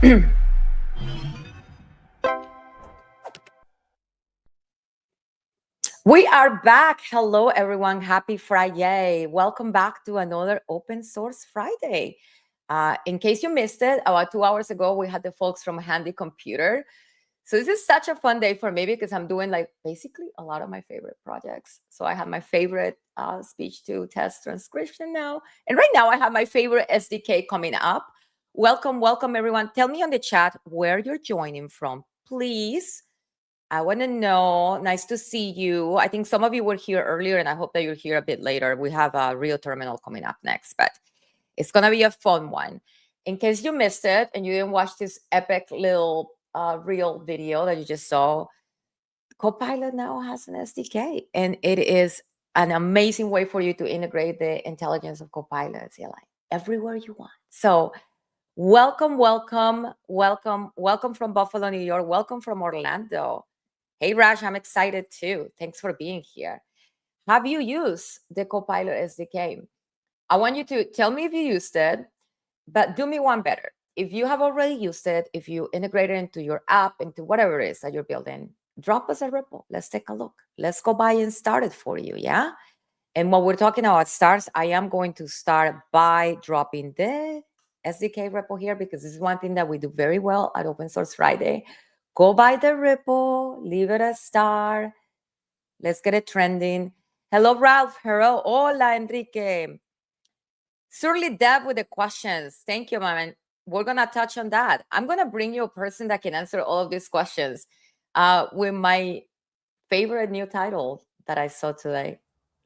We are back. Hello, everyone. Happy Friday. Welcome back to another Open Source Friday. In case you missed it, about 2 hours ago, we had the folks from Handy Computer. So this is such a fun day for me because I'm doing like basically a lot of my favorite projects. So I have my favorite speech-to-text transcription now. And right now I have my favorite SDK coming up. Welcome, welcome, everyone. Tell me on the chat where you're joining from, please. I want to know. Nice to see you. I think some of you were here earlier, and I hope that you're here a bit later. We have a real terminal coming up next, but it's going to be a fun one. In case you missed it and you didn't watch this epic little real video that you just saw, Copilot now has an SDK, and it is an amazing way for you to integrate the intelligence of Copilot CLI everywhere you want. So welcome, welcome, welcome, welcome from Buffalo, New York. Welcome from Orlando. Hey, Raj, I'm excited too. Thanks for being here. Have you used the Copilot SDK? I want you to tell me if you used it, but do me one better. If you have already used it, if you integrate it into your app, into whatever it is that you're building, drop us a ripple. Let's take a look. Let's go by and start it for you, yeah? And when we're talking about starts, I am going to start by dropping the SDK repo here because this is one thing that we do very well at Open Source Friday. Go by the repo, leave it a star. Let's get it trending. Hello, Ralph. Hello. Hola, Enrique. Surely Deb with the questions. Thank you, man. We're going to touch on that. I'm going to bring you a person that can answer all of these questions with my favorite new title that I saw today.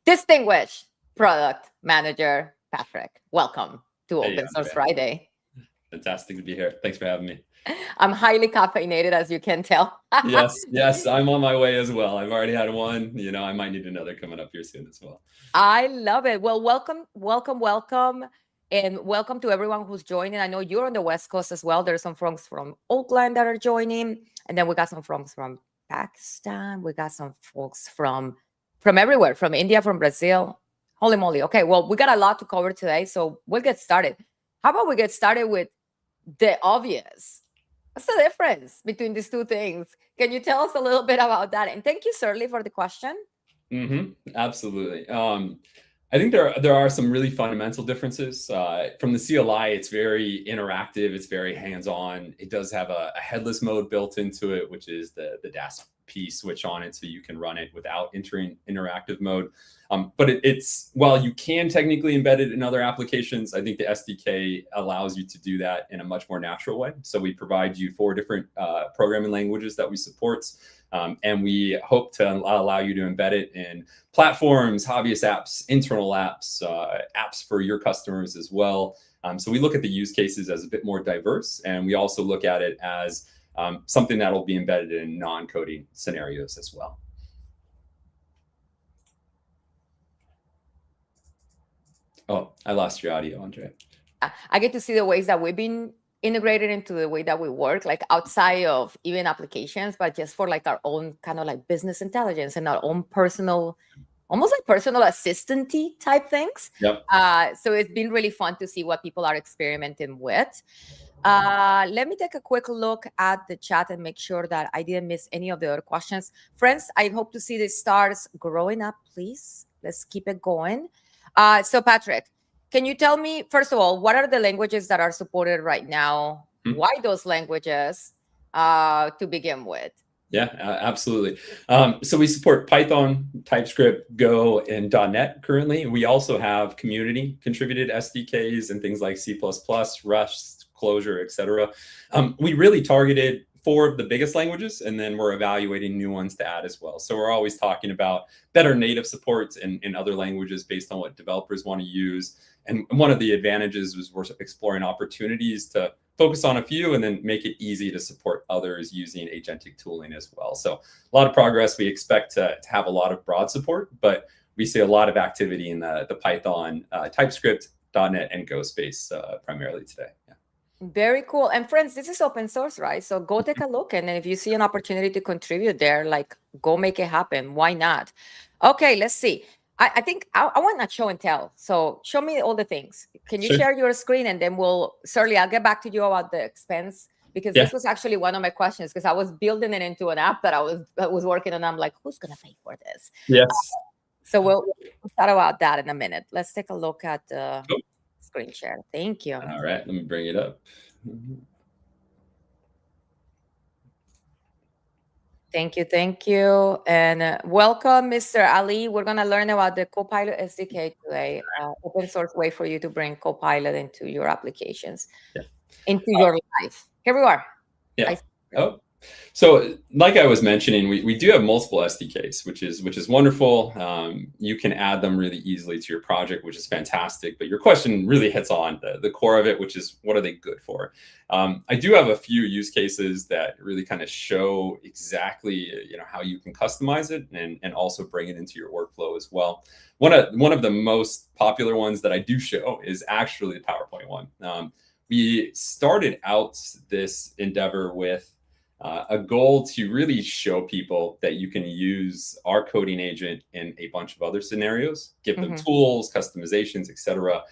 Distinguished Product Manager, Patrick. Welcome to Open Source Friday. Fantastic to be here. Thanks for having me. I'm highly caffeinated, as you can tell. Yes, I'm on my way as well. I've already had one. I might need another coming up here soon as well. I love it. Well, welcome, welcome, welcome. And welcome to everyone who's joining. I know you're on the West Coast as well. There's some folks from Oakland that are joining. And then we got some folks from Pakistan. We got some folks from everywhere, from India, from Brazil. Holy moly. Okay, well, we got a lot to cover today, so we'll get started. How about we get started with the obvious? What's the difference between these two things? Can you tell us a little bit about that? And thank you, Surly, for the question. Absolutely. I think there are some really fundamental differences. From the CLI, it's very interactive. It's very hands-on. It does have a headless mode built into it, which is the DAS-P switch on it, so you can run it without entering interactive mode. But it's while you can technically embed it in other applications, I think the SDK allows you to do that in a much more natural way. So we provide you 4 different programming languages that we support. And we hope to allow you to embed it in platforms, hobbyist apps, internal apps, apps for your customers as well. So we look at the use cases as a bit more diverse, and we also look at it as something that will be embedded in non-coding scenarios as well. Oh, I lost your audio, Andre. I get to see the ways that we've been integrated into the way that we work, like outside of even applications, but just for like our own kind of like business intelligence and our own personal, almost like personal assistant-y type things. Yep. So it's been really fun to see what people are experimenting with. Let me take a quick look at the chat and make sure that I didn't miss any of the other questions. Friends, I hope to see the stars growing up, please. Let's keep it going. So Patrick, can you tell me, first of all, what are the languages that are supported right now? Why those languages to begin with? Yeah, absolutely. So we support Python, TypeScript, Go, and .NET currently. We also have community contributed SDKs and things like C++, Rust, Clojure, etc. We really targeted 4 of the biggest languages, and then we're evaluating new ones to add as well. So we're always talking about better native supports in other languages based on what developers want to use. And one of the advantages was we're exploring opportunities to focus on a few and then make it easy to support others using agentic tooling as well. So a lot of progress. We expect to have a lot of broad support, but we see a lot of activity in the Python, TypeScript, .NET, and Go space primarily today. Yeah. Very cool. And friends, this is open source, right? So go take a look. And then if you see an opportunity to contribute there, like go make it happen. Why not? Okay, let's see. I think I want a show and tell. So show me all the things. Can you share your screen, and then certainly I'll get back to you about the expense because Yeah. this was actually one of my questions, because I was building it into an app that I was working on. I'm like, who's going to pay for this? Yes. So we'll start about that in a minute. Let's take a look at the screen share. Thank you. All right, let me bring it up. Thank you. And welcome, Mr. Ali. We're going to learn about the Copilot SDK today, open source way for you to bring Copilot into your applications, into your life. Here we are. Yeah. So like I was mentioning, we do have multiple SDKs, which is wonderful. You can add them really easily to your project, which is fantastic. But your question really hits on the core of it, which is what are they good for? I do have a few use cases that really kind of show exactly how you can customize it and also bring it into your workflow as well. One of the most popular ones that I do show is actually the PowerPoint one. We started out this endeavor with a goal to really show people that you can use our coding agent in a bunch of other scenarios, give them tools, customizations, etc.,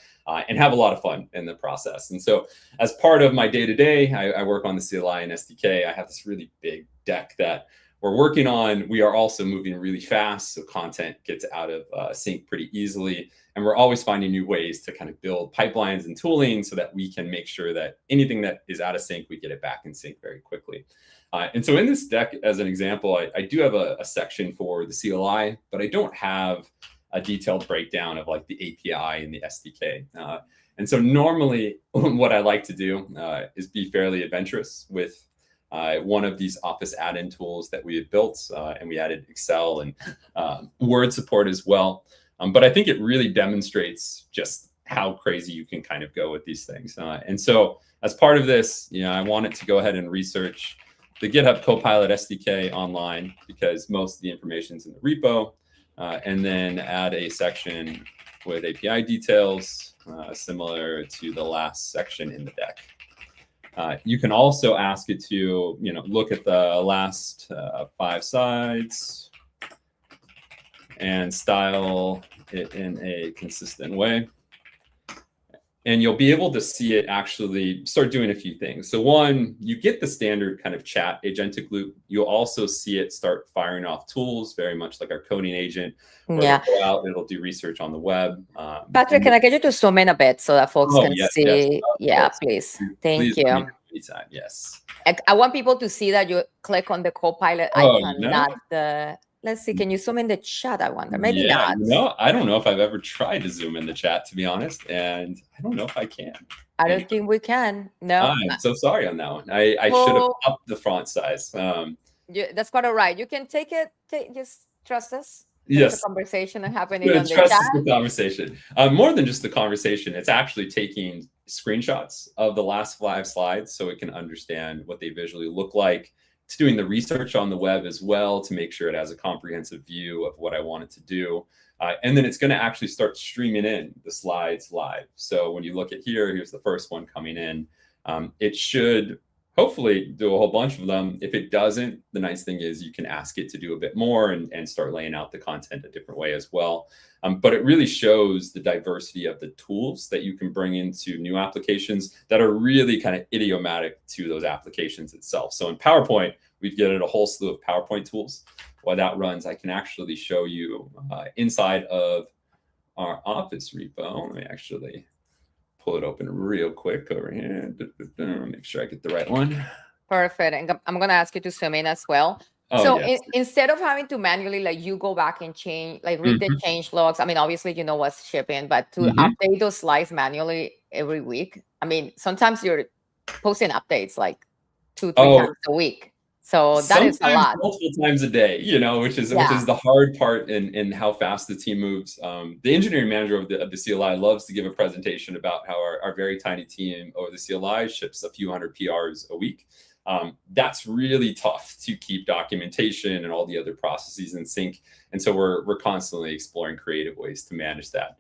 and have a lot of fun in the process. And so as part of my day-to-day, I work on the CLI and SDK. I have this really big deck that we're working on. We are also moving really fast, so content gets out of sync pretty easily. And we're always finding new ways to kind of build pipelines and tooling so that we can make sure that anything that is out of sync, we get it back in sync very quickly. And so in this deck, as an example, I do have a section for the CLI, but I don't have a detailed breakdown of like the API and the SDK. And so normally what I like to do is be fairly adventurous with one of these Office add-in tools that we had built, and we added Excel and Word support as well. But I think it really demonstrates just how crazy you can kind of go with these things. And so as part of this, I wanted to go ahead and research the GitHub Copilot SDK online, because most of the information is in the repo, and then add a section with API details, similar to the last section in the deck. You can also ask it to, look at the last 5 sides and style it in a consistent way. And you'll be able to see it actually start doing a few things. So one, you get the standard kind of chat agentic loop. You'll also see it start firing off tools, very much like our coding agent. Yeah. It'll go out, it'll do research on the web. Patrick, can I get you to zoom in a bit so that folks can see? Yes. Please. Thank you. Anytime, yes. I want people to see that you click on the Copilot icon, not the... Let's see, can you zoom in the chat, I wonder? Maybe not. No, I don't know if I've ever tried to zoom in the chat, to be honest, and I don't know if I can. I don't think we can. No. I'm so sorry on that one. I should have upped the font size. That's quite all right. You can take it, just trust us. Yes. There's a conversation happening on the trust chat. is the conversation. More than just the conversation, it's actually taking screenshots of the last 5 slides so it can understand what they visually look like. It's doing the research on the web as well to make sure it has a comprehensive view of what I want it to do. And then it's going to actually start streaming in the slides live. So when you look at here's the first one coming in. It should hopefully do a whole bunch of them. If it doesn't, the nice thing is you can ask it to do a bit more and start laying out the content a different way as well. But it really shows the diversity of the tools that you can bring into new applications that are really kind of idiomatic to those applications itself. So in PowerPoint, we've given it a whole slew of PowerPoint tools. While that runs, I can actually show you inside of our Office repo. Let me actually pull it open real quick over here. Make sure I get the right one. Perfect. And I'm going to ask you to zoom in as well. Instead of having to manually, like, you go back and change, like, read the change logs. I mean, obviously, you know what's shipping, but to update those slides manually every week. I mean, sometimes you're posting updates like 2-3 times a week. So that is a lot. Multiple times a day, which is the hard part in how fast the team moves. The engineering manager of the CLI loves to give a presentation about how our very tiny team over the CLI ships a few hundred PRs a week. That's really tough to keep documentation and all the other processes in sync. And so we're constantly exploring creative ways to manage that.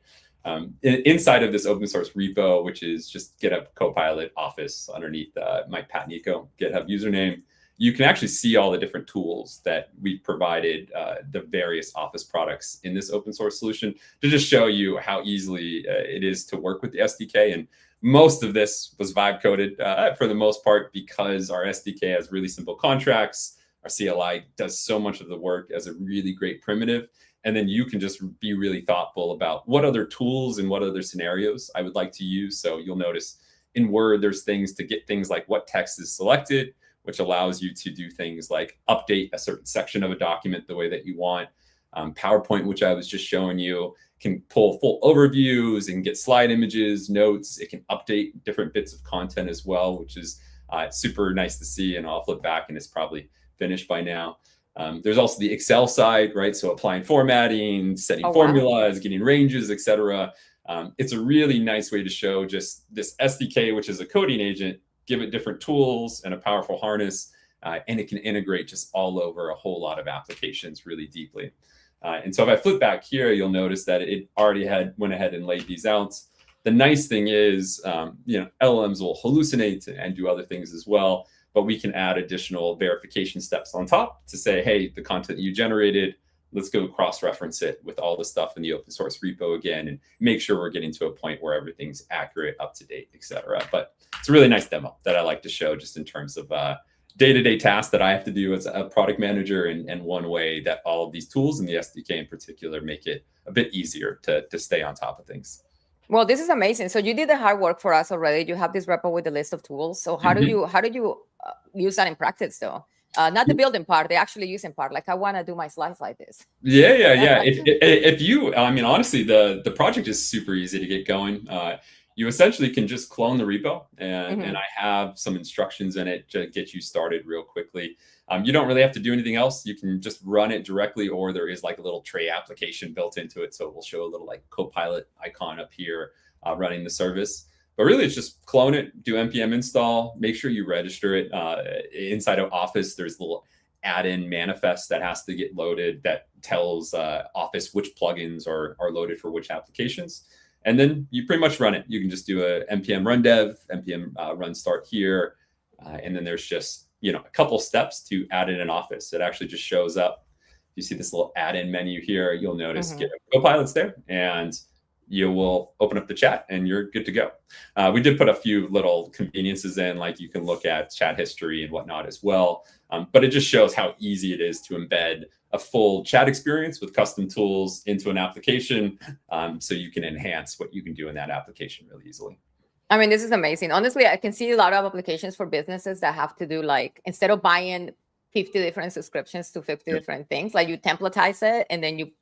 Inside of this open source repo, which is just GitHub Copilot Office underneath my Pat Nico GitHub username, you can actually see all the different tools that we've provided the various Office products in this open source solution to just show you how easily it is to work with the SDK. And Most of this was vibe coded for the most part because our SDK has really simple contracts. Our CLI does so much of the work as a really great primitive. And then you can just be really thoughtful about what other tools and what other scenarios I would like to use. So you'll notice in Word, there's things to get things like what text is selected, which allows you to do things like update a certain section of a document the way that you want. PowerPoint, which I was just showing you, can pull full overviews and get slide images, notes. It can update different bits of content as well, which is super nice to see. And I'll flip back and it's probably finished by now. There's also the Excel side, right? So applying formatting, setting formulas, getting ranges, etc. It's a really nice way to show just this SDK, which is a coding agent, give it different tools and a powerful harness, and it can integrate just all over a whole lot of applications really deeply. And so if I flip back here, you'll notice that it already went ahead and laid these out. The nice thing is, LLMs will hallucinate and do other things as well, but we can add additional verification steps on top to say, hey, the content that you generated, let's go cross-reference it with all the stuff in the open source repo again and make sure we're getting to a point where everything's accurate, up to date, etc. But it's a really nice demo that I like to show just in terms of day-to-day tasks that I have to do as a product manager, and one way that all of these tools and the SDK in particular make it a bit easier to stay on top of things. Well, this is amazing. So you did the hard work for us already. You have this repo with the list of tools. So how do you use that in practice though? Not the building part, the actually using part. Like I want to do my slides like this. Yeah. If you, I mean, honestly, the project is super easy to get going. You essentially can just clone the repo, and I have some instructions in it to get you started real quickly. You don't really have to do anything else. You can just run it directly, or there is like a little tray application built into it. So it will show a little like Copilot icon up here running the service. But really, it's just clone it, do npm install, make sure you register it. Inside of Office, there's a little add-in manifest that has to get loaded that tells Office which plugins are loaded for which applications. And then you pretty much run it. You can just do a npm run dev, npm run start here. And then there's just a couple steps to add it in Office. It actually just shows up. You see this little add-in menu here. You'll notice GitHub Copilot's there, and you will open up the chat and you're good to go. We did put a few little conveniences in, like you can look at chat history and whatnot as well. But it just shows how easy it is to embed a full chat experience with custom tools into an application, so you can enhance what you can do in that application really easily. I mean, this is amazing. Honestly, I can see a lot of applications for businesses that have to do like, instead of buying 50 different subscriptions to 50 different things, like you templatize it and then you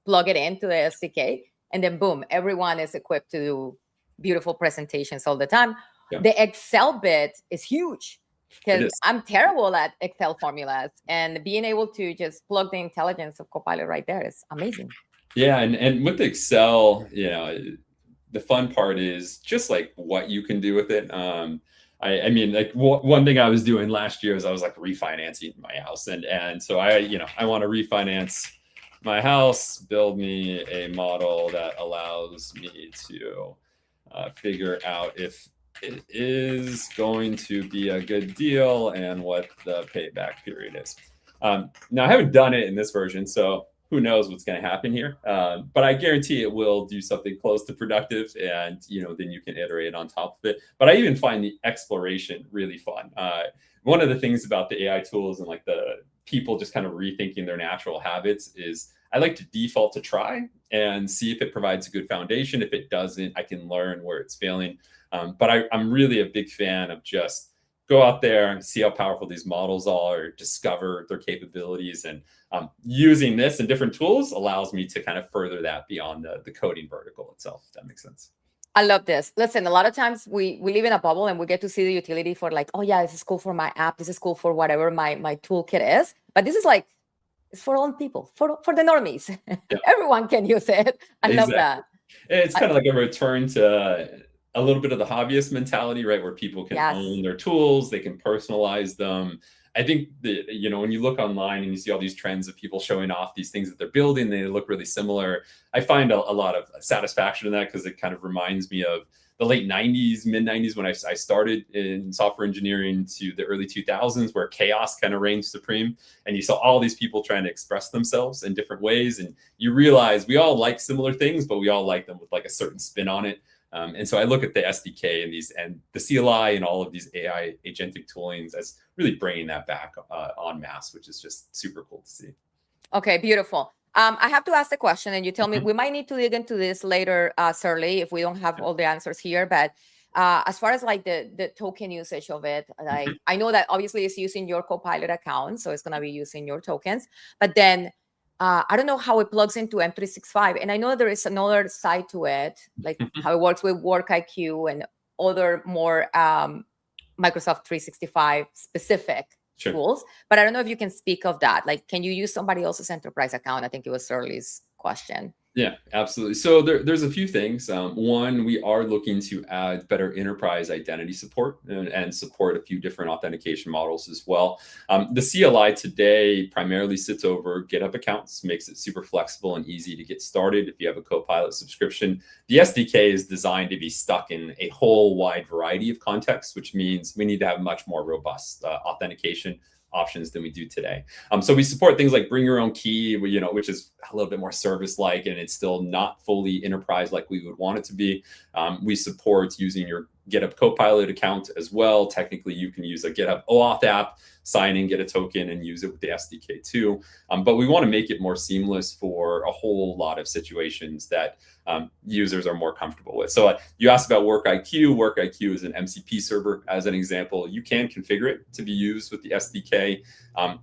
plug it into the SDK, and then boom, everyone is equipped to do beautiful presentations all the time. The Excel bit is huge because I'm terrible at Excel formulas, and being able to just plug the intelligence of Copilot right there is amazing. Yeah, and with Excel, the fun part is just like what you can do with it. I mean, like one thing I was doing last year is I was like refinancing my house, and so I want to refinance my house, build me a model that allows me to figure out if it is going to be a good deal and what the payback period is. Now I haven't done it in this version, so who knows what's going to happen here. But I guarantee it will do something close to productive, and then you can iterate on top of it. But I even find the exploration really fun. One of the things about the AI tools and like the people just kind of rethinking their natural habits is I like to default to try and see if it provides a good foundation. If it doesn't, I can learn where it's failing. But I'm really a big fan of just go out there and see how powerful these models are, discover their capabilities, and using this and different tools allows me to kind of further that beyond the coding vertical itself, if that makes sense. I love this. Listen, a lot of times we live in a bubble and we get to see the utility for like, oh yeah, this is cool for my app. This is cool for whatever my toolkit is. But this is like, it's for all people, for the normies. Everyone can use it. I love that. It's kind of like a return to a little bit of the hobbyist mentality, right? Where people can own their tools, they can personalize them. I think that, when you look online and you see all these trends of people showing off these things that they're building, they look really similar. I find a lot of satisfaction in that because it kind of reminds me of the late 90s, mid 90s, when I started in software engineering, to the early 2000s, where chaos kind of reigned supreme. And you saw all these people trying to express themselves in different ways. And you realize we all like similar things, but we all like them with like a certain spin on it. And so I look at the SDK and the CLI and all of these AI agentic toolings as really bringing that back en masse, which is just super cool to see. Okay, beautiful. I have to ask the question, and you tell me. We might need to dig into this later, Surly, if we don't have all the answers here. But as far as like the token usage of it, like I know that obviously it's using your Copilot account, so it's gonna be using your tokens. But then I don't know how it plugs into M365, and I know there is another side to it, like how it works with WorkIQ and other more Microsoft 365 specific tools, but I don't know if you can speak of that. Like, can you use somebody else's enterprise account? I think it was Surly's question. Yeah, absolutely. So there's a few things. One, we are looking to add better enterprise identity support and support a few different authentication models as well. The CLI today primarily sits over GitHub accounts, makes it super flexible and easy to get started if you have a Copilot subscription. The SDK is designed to be stuck in a whole wide variety of contexts, which means we need to have much more robust authentication options than we do today. So we support things like bring your own key, which is a little bit more service-like, and it's still not fully enterprise like we would want it to be. We support using your GitHub Copilot account as well. Technically, you can use a GitHub OAuth app, sign in, get a token, and use it with the SDK too. But we want to make it more seamless for a whole lot of situations that users are more comfortable with. So you asked about WorkIQ. WorkIQ is an MCP server, as an example. You can configure it to be used with the SDK.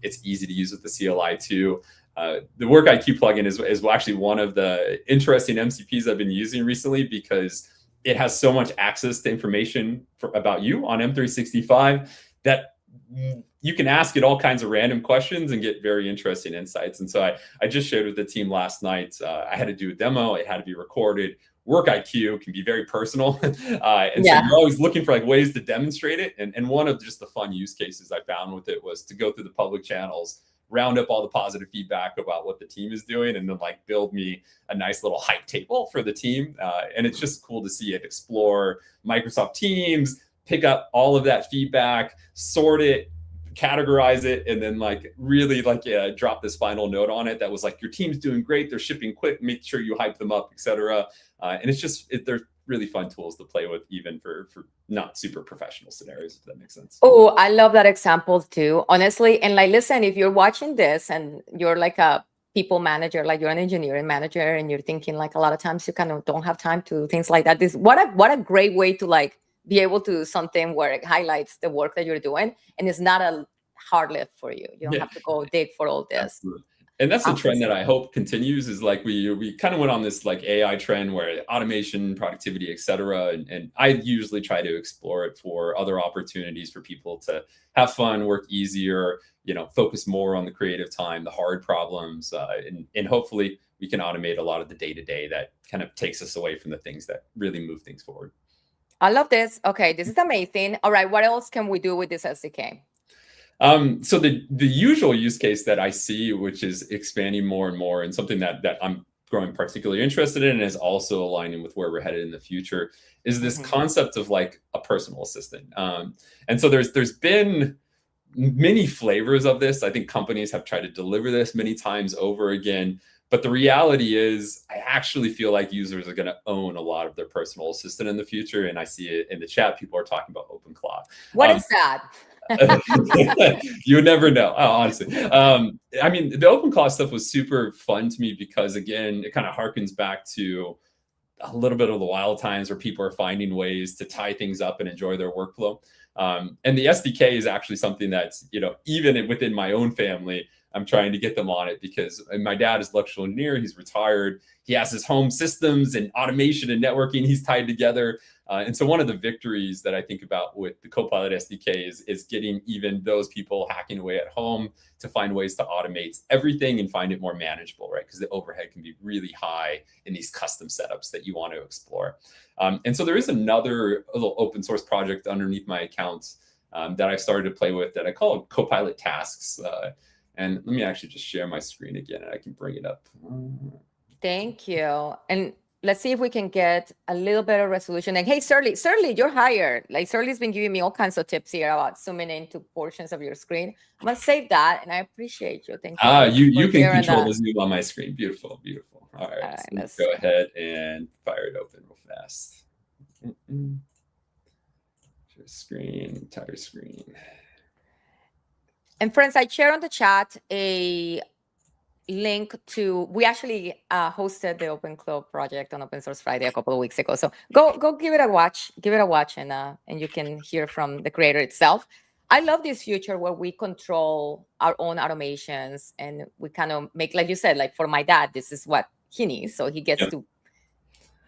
It's easy to use with the CLI too. The WorkIQ plugin is actually one of the interesting MCPs I've been using recently because it has so much access to information about you on M365 that you can ask it all kinds of random questions and get very interesting insights. And so I just shared with the team last night, I had to do a demo. It had to be recorded. WorkIQ can be very personal. So you're always looking for like ways to demonstrate it. And one of just the fun use cases I found with it was to go through the public channels, round up all the positive feedback about what the team is doing, and then like build me a nice little hype table for the team. And it's just cool to see it explore Microsoft Teams, pick up all of that feedback, sort it, categorize it, and then like really like drop this final note on it that was like, your team's doing great, they're shipping quick, make sure you hype them up, etc. And it's just, they're really fun tools to play with, even for not super professional scenarios, if that makes sense. Oh, I love that example too, honestly. And like, listen, if you're watching this and you're like a people manager, like you're an engineering manager, and you're thinking like a lot of times you kind of don't have time to do things like that, this what a great way to like be able to do something where it highlights the work that you're doing, and it's not a hard lift for you. You don't have to go dig for all this. Absolutely. And that's the trend that I hope continues, is like we kind of went on this like AI trend where automation, productivity, et cetera. And I usually try to explore it for other opportunities for people to have fun, work easier, focus more on the creative time, the hard problems. And hopefully we can automate a lot of the day-to-day that kind of takes us away from the things that really move things forward. I love this. Okay, this is amazing. All right, what else can we do with this SDK? So the usual use case that I see, which is expanding more and more, and something that I'm growing particularly interested in and is also aligning with where we're headed in the future, is this concept of like a personal assistant. And so there's been many flavors of this. I think companies have tried to deliver this many times over again. But the reality is, I actually feel like users are going to own a lot of their personal assistant in the future. And I see it in the chat. People are talking about OpenClaw. What is that? You would never know, honestly. I mean, the OpenClaw stuff was super fun to me because, again, it kind of harkens back to a little bit of the wild times where people are finding ways to tie things up and enjoy their workflow. And the SDK is actually something that's, even within my own family, I'm trying to get them on it, because my dad is electrical engineer. He's retired. He has his home systems and automation and networking he's tied together. And so one of the victories that I think about with the Copilot SDK is getting even those people hacking away at home to find ways to automate everything and find it more manageable, right? Because the overhead can be really high in these custom setups that you want to explore. And so there is another little open source project underneath my account that I've started to play with that I call Copilot Tasks. And let me actually just share my screen again, and I can bring it up. Thank you. And let's see if we can get a little better resolution. And hey, Surly, you're hired. Like, Surly's been giving me all kinds of tips here about zooming into portions of your screen. I'm gonna save that, and I appreciate you. Thank you. You can control the zoom on my screen. Beautiful, beautiful. All right, let's go ahead and fire it open real fast. Share screen, entire screen. And friends, I share on the chat a link to, we actually hosted the Open Club project on Open Source Friday a couple of weeks ago. So go give it a watch, and you can hear from the creator itself. I love this future where we control our own automations and we kind of make, like you said, like for my dad, this is what he needs. So he gets to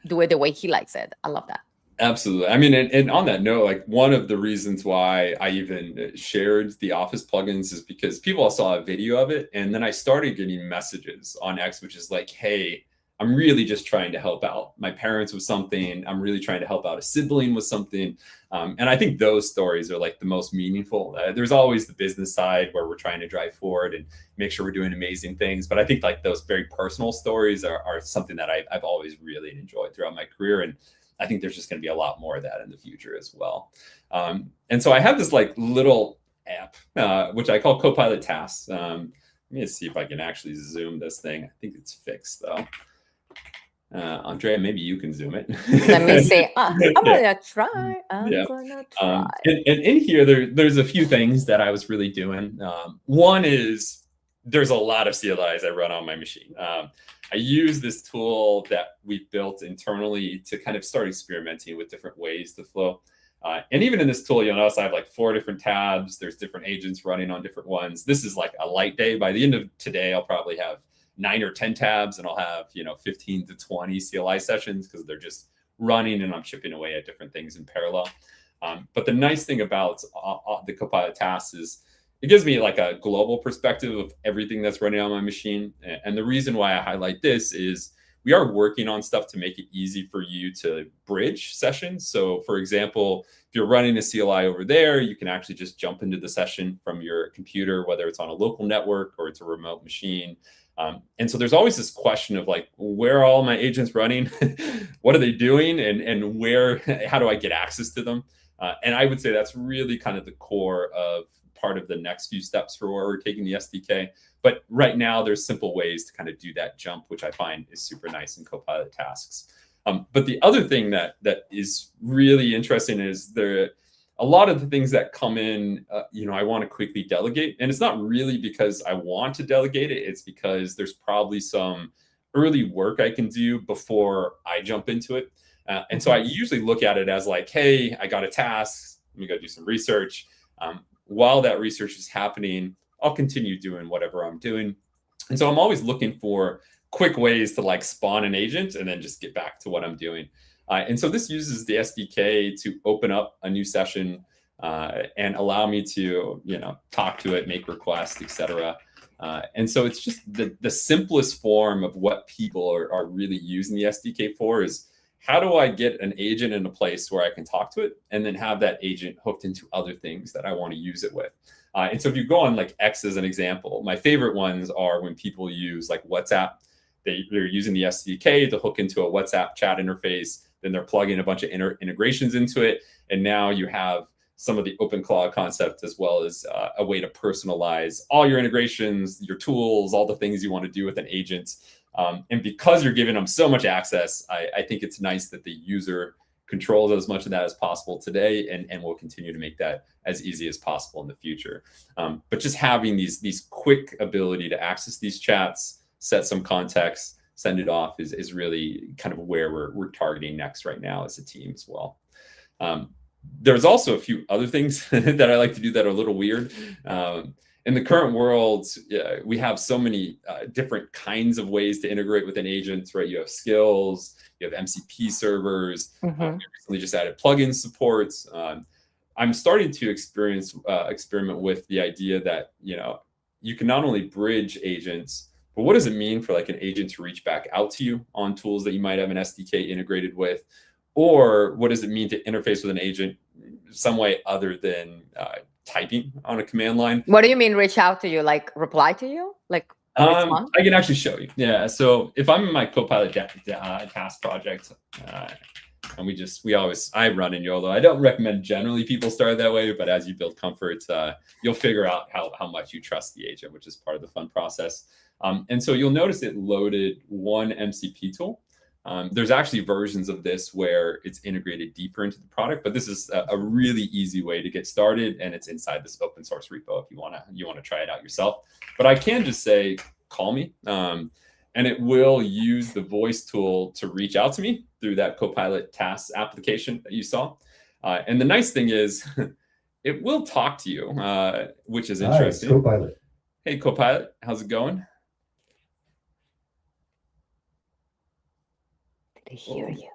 do it the way he likes it. I love that. Absolutely. I mean, and on that note, like one of the reasons why I even shared the Office plugins is because people saw a video of it. And then I started getting messages on X, which is like, hey, I'm really just trying to help out my parents with something. I'm really trying to help out a sibling with something. And I think those stories are like the most meaningful. There's always the business side where we're trying to drive forward and make sure we're doing amazing things. But I think like those very personal stories are something that I've always really enjoyed throughout my career. And I think there's just going to be a lot more of that in the future as well. And so I have this like little app, which I call Copilot Tasks. Let me see if I can actually zoom this thing. I think it's fixed though. Andrea, maybe you can zoom it. Let me see. I'm gonna try. I'm gonna try. And in here, there's a few things that I was really doing. One is there's a lot of CLIs I run on my machine. I use this tool that we've built internally to kind of start experimenting with different ways to flow. And even in this tool, you'll notice I have like 4 different tabs. There's different agents running on different ones. This is like a light day. By the end of today, I'll probably have 9 or 10 tabs, and I'll have 15 to 20 CLI sessions because they're just running and I'm chipping away at different things in parallel. But the nice thing about the Copilot tasks is it gives me like a global perspective of everything that's running on my machine. And the reason why I highlight this is we are working on stuff to make it easy for you to bridge sessions. So for example, if you're running a CLI over there, you can actually just jump into the session from your computer, whether it's on a local network or it's a remote machine. And so there's always this question of like, where are all my agents running? What are they doing? And how do I get access to them? And I would say that's really kind of the core of part of the next few steps for where we're taking the SDK. But right now there's simple ways to kind of do that jump, which I find is super nice in Copilot tasks. But the other thing that is really interesting is a lot of the things that come in, I want to quickly delegate. And it's not really because I want to delegate it. It's because there's probably some early work I can do before I jump into it. And so I usually look at it as like, hey, I got a task. Let me go do some research. While that research is happening, I'll continue doing whatever I'm doing. And so I'm always looking for quick ways to like spawn an agent and then just get back to what I'm doing. And so this uses the SDK to open up a new session and allow me to, talk to it, make requests, etc. And so it's just the simplest form of what people are really using the SDK for is how do I get an agent in a place where I can talk to it and then have that agent hooked into other things that I want to use it with. And so if you go on like X as an example, my favorite ones are when people use like WhatsApp. They're using the SDK to hook into a WhatsApp chat interface. Then they're plugging a bunch of integrations into it. And now you have some of the open cloud concept as well as a way to personalize all your integrations, your tools, all the things you want to do with an agent. And because you're giving them so much access, I think it's nice that the user controls as much of that as possible today, and we'll continue to make that as easy as possible in the future. But just having these quick ability to access these chats, set some context, send it off is really kind of where we're targeting next right now as a team as well. There's also a few other things that I like to do that are a little weird. In the current world, we have so many different kinds of ways to integrate with an agent, right? You have skills, you have MCP servers, we recently just added plugin supports. I'm starting to experiment with the idea that, you can not only bridge agents, but what does it mean for like an agent to reach back out to you on tools that you might have an SDK integrated with? Or what does it mean to interface with an agent some way other than typing on a command line? What do you mean reach out to you? Like reply to you? Like I can actually show you. Yeah. So if I'm in my Copilot task project, and I run in YOLO. I don't recommend generally people start that way, but as you build comfort, you'll figure out how much you trust the agent, which is part of the fun process. And so you'll notice it loaded one MCP tool. There's actually versions of this where it's integrated deeper into the product, but this is a really easy way to get started, and it's inside this open source repo if you wanna try it out yourself. But I can just say, call me, and it will use the voice tool to reach out to me through that Copilot tasks application that you saw. And the nice thing is, it will talk to you, which is interesting. Hi, it's Copilot. Hey, Copilot, how's it going? I hear you.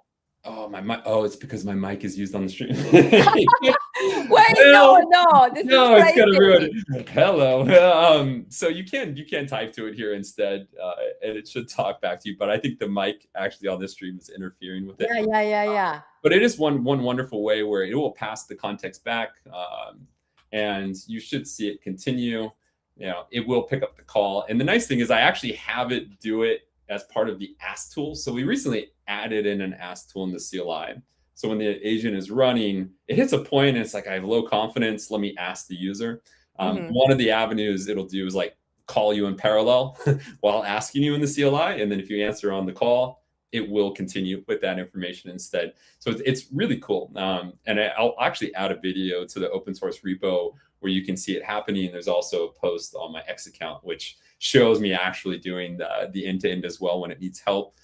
Oh, my mic. Oh, it's because my mic is used on the stream. Wait, no, this No, is it's gonna crazy. ruin it. Hello. So you can type to it here instead, and it should talk back to you. But I think the mic actually on this stream is interfering with it. Yeah. But it is one wonderful way where it will pass the context back, and you should see it continue. You know, it will pick up the call. And the nice thing is I actually have it do it as part of the ask tool. So we recently added in an ask tool in the CLI. So when the agent is running, it hits a point and it's like, I have low confidence, let me ask the user. One of the avenues it'll do is like call you in parallel while asking you in the CLI. And then if you answer on the call, it will continue with that information instead. So it's really cool. And I'll actually add a video to the open source repo where you can see it happening. There's also a post on my X account, which shows me actually doing the end-to-end as well when it needs help.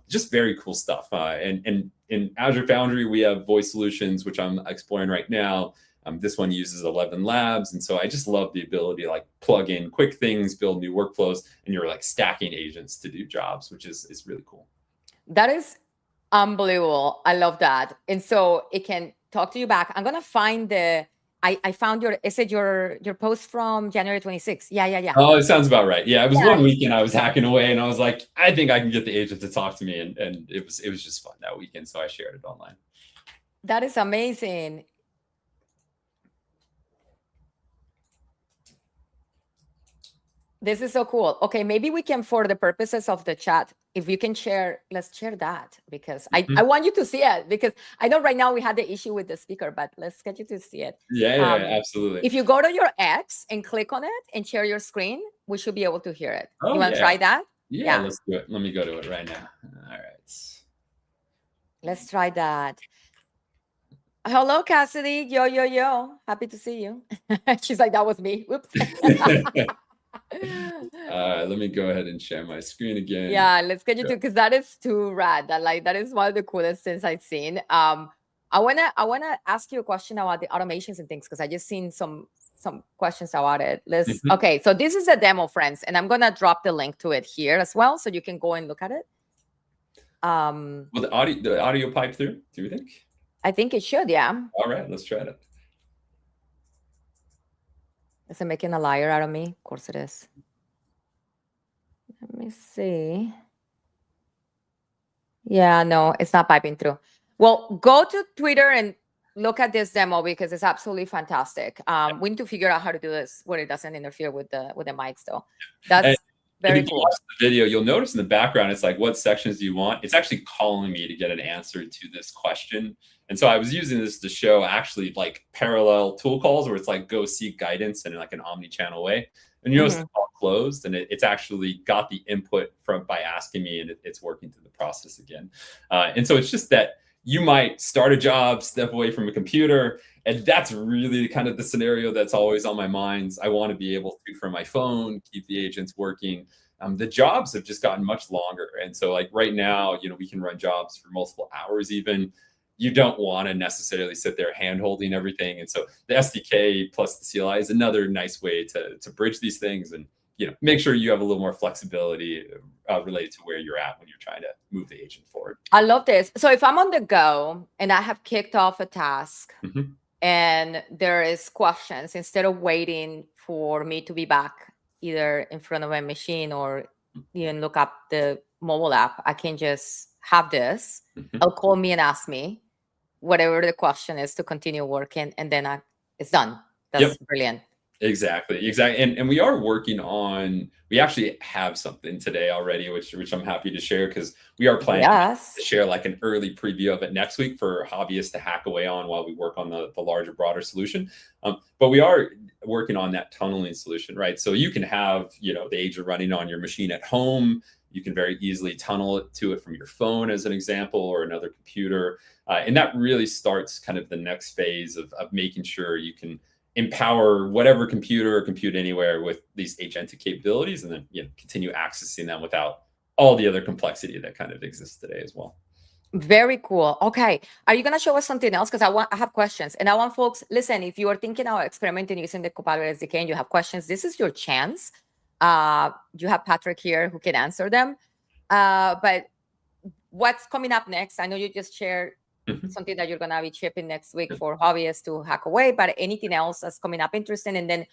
Just very cool stuff. And in Azure Foundry, we have voice solutions, which I'm exploring right now. This one uses 11 labs. And so I just love the ability to like plug in quick things, build new workflows, and you're like stacking agents to do jobs, which is really cool. That is unbelievable. I love that. And so it can talk to you back. I'm gonna find I found your post from January 26th. Yeah. Oh, it sounds about right. Yeah, it was one weekend I was hacking away and I was like, I think I can get the agent to talk to me. And it was just fun that weekend. So I shared it online. That is amazing. This is so cool. Okay, maybe we can, for the purposes of the chat, if you can share, let's share that, because I want you to see it, because I know right now we had the issue with the speaker, but let's get you to see it. Yeah, absolutely. If you go to your X and click on it and share your screen, we should be able to hear it. Oh, you want to try that? Yeah, let's do it. Let me go to it right now. All right. Let's try that. Hello, Cassidy. Yo. Happy to see you. She's like, that was me. Whoops. Let me go ahead and share my screen again. Yeah, let's get you to, because that is too rad. That is one of the coolest things I've seen. I wanna ask you a question about the automations and things, because I just seen some questions about it. Okay, so this is a demo, friends, and I'm gonna drop the link to it here as well, so you can go and look at it. Will the audio pipe through? Do you think? I think it should. Yeah. All right, let's try it. Is it making a liar out of me? Of course it is. Let me see. Yeah, no, it's not piping through. Well, go to Twitter and look at this demo, because it's absolutely fantastic. We need to figure out how to do this where it doesn't interfere with the mics, though. That's very cool. If you watch the video, you'll notice in the background, it's like, what sections do you want? It's actually calling me to get an answer to this question. And so I was using this to show actually like parallel tool calls where it's like, go seek guidance in like an omni-channel way. And you notice it's all closed, and it's actually got the input by asking me, and it's working through the process again. And so it's just that you might start a job, step away from a computer, and that's really kind of the scenario that's always on my mind. I want to be able to, from my phone, keep the agents working. The jobs have just gotten much longer. And so like right now, we can run jobs for multiple hours even. You don't want to necessarily sit there hand-holding everything. And so the SDK plus the CLI is another nice way to bridge these things and make sure you have a little more flexibility related to where you're at when you're trying to move the agent forward. I love this. So if I'm on the go and I have kicked off a task and there is questions, instead of waiting for me to be back either in front of my machine or even look up the mobile app, I can just have this. It'll call me and ask me whatever the question is to continue working, and then it's done. That's brilliant. Exactly. And we are working on, we actually have something today already, which I'm happy to share, because we are planning to share like an early preview of it next week for hobbyists to hack away on while we work on the larger, broader solution. But we are working on that tunneling solution, right? So you can have, the agent running on your machine at home. You can very easily tunnel it to it from your phone, as an example, or another computer. And that really starts kind of the next phase of making sure you can empower whatever computer or compute anywhere with these agentic capabilities, and then continue accessing them without all the other complexity that kind of exists today as well. Very cool. Okay. Are you going to show us something else? Because I have questions. And I want folks, listen, if you are thinking about experimenting using the Copilot SDK and you have questions, this is your chance. You have Patrick here who can answer them. But what's coming up next? I know you just shared something that you're going to be shipping next week for hobbyists to hack away, but anything else that's coming up interesting? And then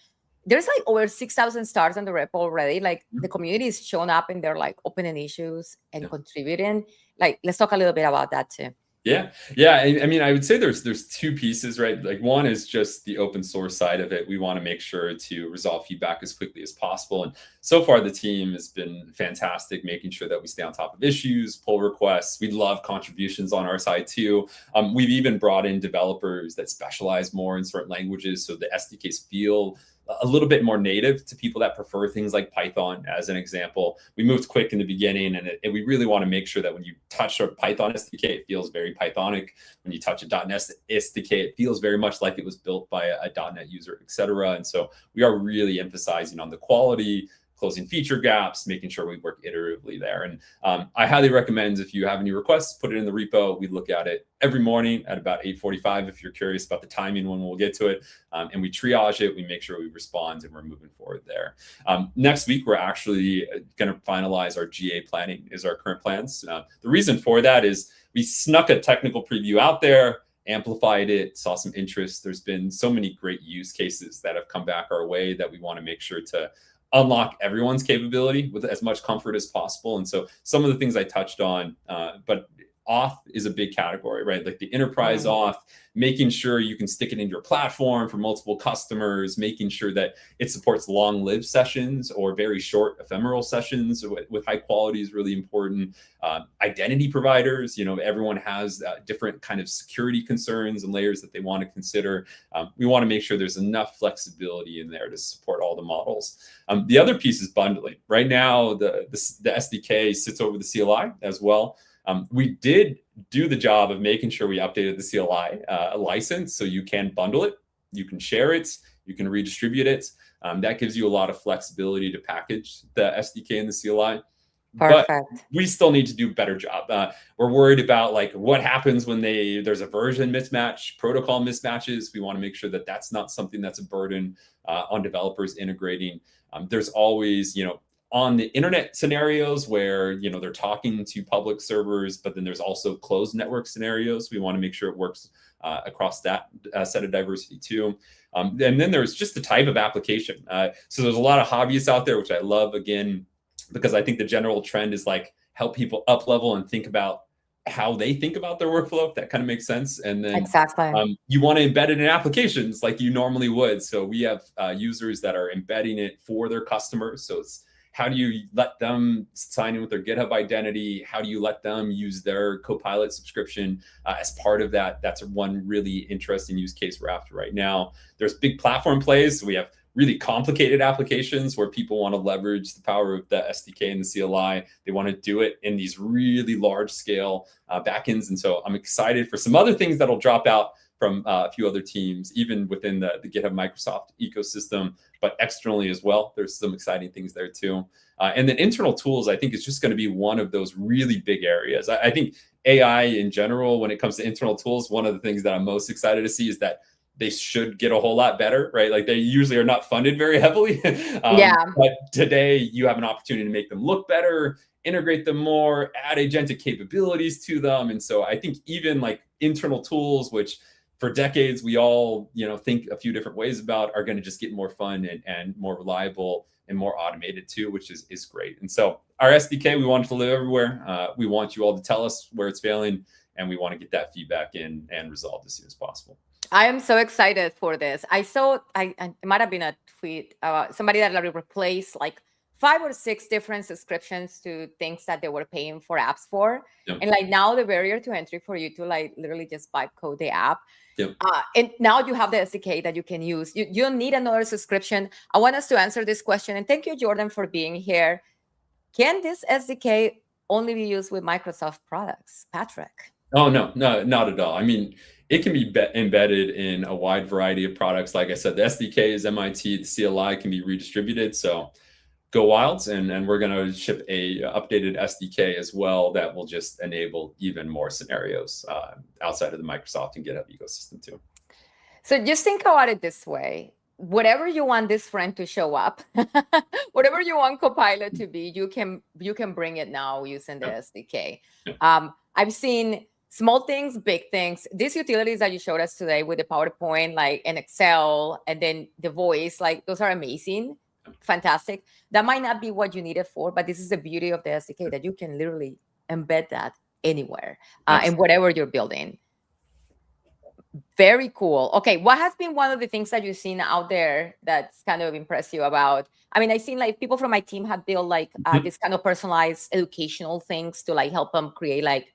there's like over 6,000 stars on the repo already. Like the community is showing up and they're like opening issues and contributing. Like, let's talk a little bit about that too. Yeah. I mean, I would say there's two pieces, right? Like, one is just the open source side of it. We want to make sure to resolve feedback as quickly as possible. And so far, the team has been fantastic, making sure that we stay on top of issues, pull requests. We love contributions on our side too. We've even brought in developers that specialize more in certain languages, so the SDKs feel a little bit more native to people that prefer things like Python, as an example. We moved quick in the beginning, and we really want to make sure that when you touch a Python SDK, it feels very Pythonic. When you touch a .NET SDK, it feels very much like it was built by a .NET user, et cetera. And so we are really emphasizing on the quality, closing feature gaps, making sure we work iteratively there. And I highly recommend, if you have any requests, put it in the repo. We look at it every morning at about 8:45 if you're curious about the timing when we'll get to it. And we triage it. We make sure we respond, and we're moving forward there. Next week, we're actually going to finalize our GA planning, is our current plans. The reason for that is we snuck a technical preview out there, amplified it, saw some interest. There's been so many great use cases that have come back our way that we want to make sure to unlock everyone's capability with as much comfort as possible. And so some of the things I touched on, but auth is a big category, right? Like the enterprise auth, making sure you can stick it in your platform for multiple customers, making sure that it supports long-lived sessions or very short ephemeral sessions with high quality is really important. Identity providers, everyone has different kind of security concerns and layers that they want to consider. We want to make sure there's enough flexibility in there to support all the models. The other piece is bundling. Right now, the SDK sits over the CLI as well. We did do the job of making sure we updated the CLI license, so you can bundle it, you can share it, you can redistribute it. That gives you a lot of flexibility to package the SDK and the CLI. Perfect. But we still need to do a better job. We're worried about like what happens when there's a version mismatch, protocol mismatches. We want to make sure that that's not something that's a burden on developers integrating. There's always, on the internet scenarios where, they're talking to public servers, but then there's also closed network scenarios. We want to make sure it works across that set of diversity too. And then there's just the type of application. So there's a lot of hobbyists out there, which I love, again, because I think the general trend is like help people up level and think about how they think about their workflow, if that kind of makes sense. And then exactly. You want to embed it in applications like you normally would. So we have users that are embedding it for their customers. So it's how do you let them sign in with their GitHub identity? How do you let them use their Copilot subscription as part of that? That's one really interesting use case we're after right now. There's big platform plays. So we have really complicated applications where people want to leverage the power of the SDK and the CLI. They want to do it in these really large scale backends. And so I'm excited for some other things that'll drop out from a few other teams, even within the GitHub Microsoft ecosystem, but externally as well. There's some exciting things there too. And then internal tools, I think, is just going to be one of those really big areas. I think AI in general, when it comes to internal tools, one of the things that I'm most excited to see is that they should get a whole lot better, right? Like they usually are not funded very heavily. But today you have an opportunity to make them look better, integrate them more, add agentic capabilities to them. And so I think even like internal tools, which for decades we all think a few different ways about, are going to just get more fun and more reliable and more automated too, which is great. And so our SDK, we want it to live everywhere. We want you all to tell us where it's failing, and we want to get that feedback in and resolved as soon as possible. I am so excited for this. I saw, it might have been a tweet, somebody that like replaced like 5 or 6 different subscriptions to things that they were paying for apps for. Yep. And like now the barrier to entry for you to like literally just vibe code the app. Yep. And now you have the SDK that you can use. You don't need another subscription. I want us to answer this question. And thank you, Jordan, for being here. Can this SDK only be used with Microsoft products, Patrick? Oh, no, not at all. I mean, it can be embedded in a wide variety of products. Like I said, the SDK is MIT, the CLI can be redistributed. So go wild, and we're going to ship a updated SDK as well that will just enable even more scenarios outside of the Microsoft and GitHub ecosystem too. So just think about it this way. Whatever you want this friend to show up, whatever you want Copilot to be, you can bring it now using the SDK. I've seen small things, big things. These utilities that you showed us today with the PowerPoint, like an Excel, and then the voice, like those are amazing, fantastic. That might not be what you need it for, but this is the beauty of the SDK, that you can literally embed that anywhere in whatever you're building. Very cool. Okay, what has been one of the things that you've seen out there that's kind of impressed you about? I mean, I've seen like people from my team have built like this kind of personalized educational things to like help them create like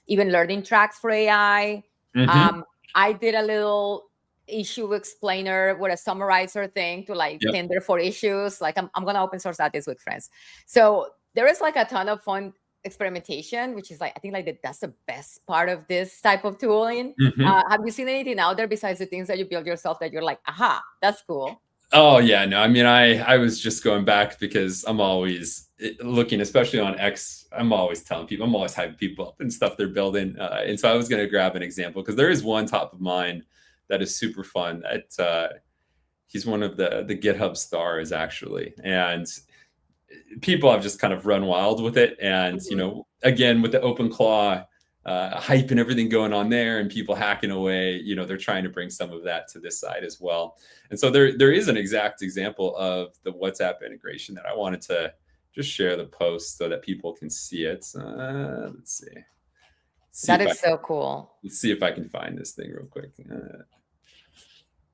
even learning tracks for AI. I did a little issue explainer with a summarizer thing to like tender for issues. Like I'm gonna open source that this with friends. So there is like a ton of fun experimentation, which is like, I think like that's the best part of this type of tooling. Have you seen anything out there besides the things that you build yourself that you're like, aha, that's cool? Oh yeah, no, I mean, I was just going back because I'm always looking, especially on X, I'm always telling people, I'm always hyping people up and stuff they're building. And so I was going to grab an example because there is one top of mind that is super fun. He's one of the GitHub stars actually. And people have just kind of run wild with it. And, you know, again, with the OpenClaw hype and everything going on there and people hacking away, you know, they're trying to bring some of that to this side as well. And so there is an exact example of the WhatsApp integration that I wanted to just share the post so that people can see it. Let's see. That is so cool. Let's see if I can find this thing real quick.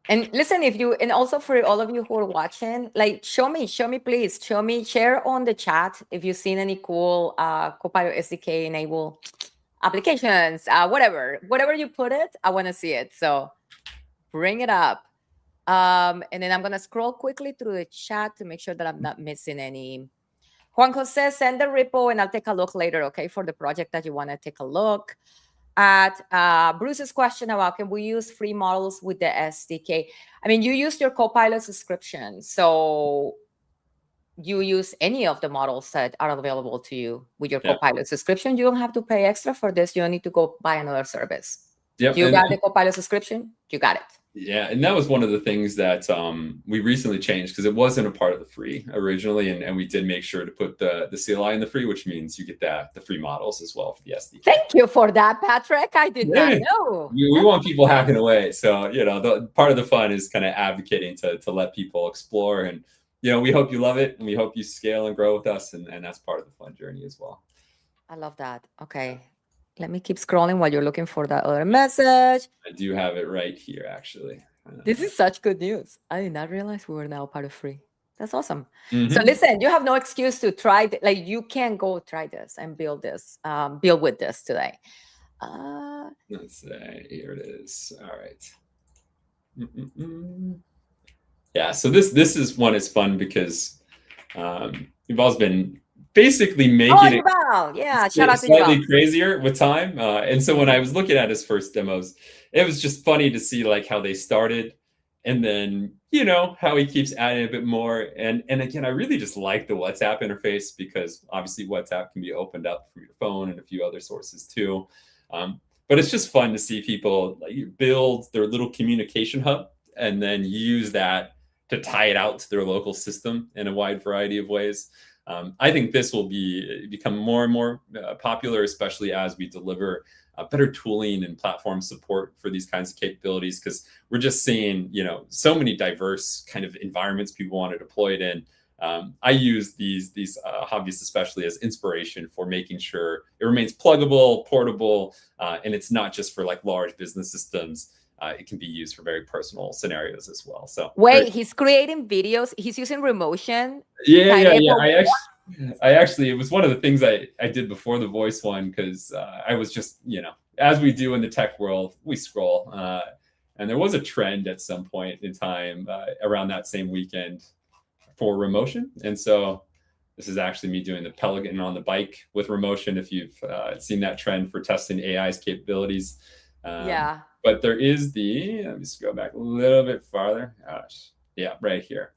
And listen, and also for all of you who are watching, like show me, please, share on the chat if you've seen any cool Copilot SDK enable applications, whatever you put it, I want to see it. So bring it up. And then I'm going to scroll quickly through the chat to make sure that I'm not missing any. Juan Jose, send the repo and I'll take a look later, okay, for the project that you want to take a look at. Bruce's question about, can we use free models with the SDK? I mean, you use your Copilot subscription, so you use any of the models that are available to you with your Copilot subscription. You don't have to pay extra for this. You don't need to go buy another service. You got the Copilot subscription? You got it. Yeah, and that was one of the things that we recently changed because it wasn't a part of the free originally, and we did make sure to put the CLI in the free, which means you get the free models as well for the SDK. Thank you for that, Patrick. I did not know. We want people hacking away, so you know, part of the fun is kind of advocating to let people explore, and you know, we hope you love it, and we hope you scale and grow with us, and that's part of the fun journey as well. I love that. Okay. Let me keep scrolling while you're looking for that other message. I do have it right here, actually. This is such good news. I did not realize we were now part of free. That's awesome. So listen, you have no excuse to try. Like you can go try this and build with this today. Let's say, here it is. All right. Yeah, so this is one is fun because you've always been basically making it slightly crazier with time. And so when I was looking at his first demos, it was just funny to see like how they started and then, you know, how he keeps adding a bit more. And again, I really just like the WhatsApp interface because obviously WhatsApp can be opened up from your phone and a few other sources too. But it's just fun to see people like build their little communication hub and then use that to tie it out to their local system in a wide variety of ways. I think this will become more and more popular, especially as we deliver better tooling and platform support for these kinds of capabilities, because we're just seeing, you know, so many diverse kind of environments people want to deploy it in. I use these hobbyists especially as inspiration for making sure it remains pluggable, portable, and it's not just for like large business systems. It can be used for very personal scenarios as well. So wait, he's creating videos. He's using Remotion. Yeah. I actually, it was one of the things I did before the voice one, because I was just, you know, as we do in the tech world, we scroll. And there was a trend at some point in time around that same weekend for Remotion. And so This is actually me doing the Pelican on the bike with Remotion, if you've seen that trend for testing AI's capabilities. Yeah. But there is let me just go back a little bit farther. Gosh, yeah, right here.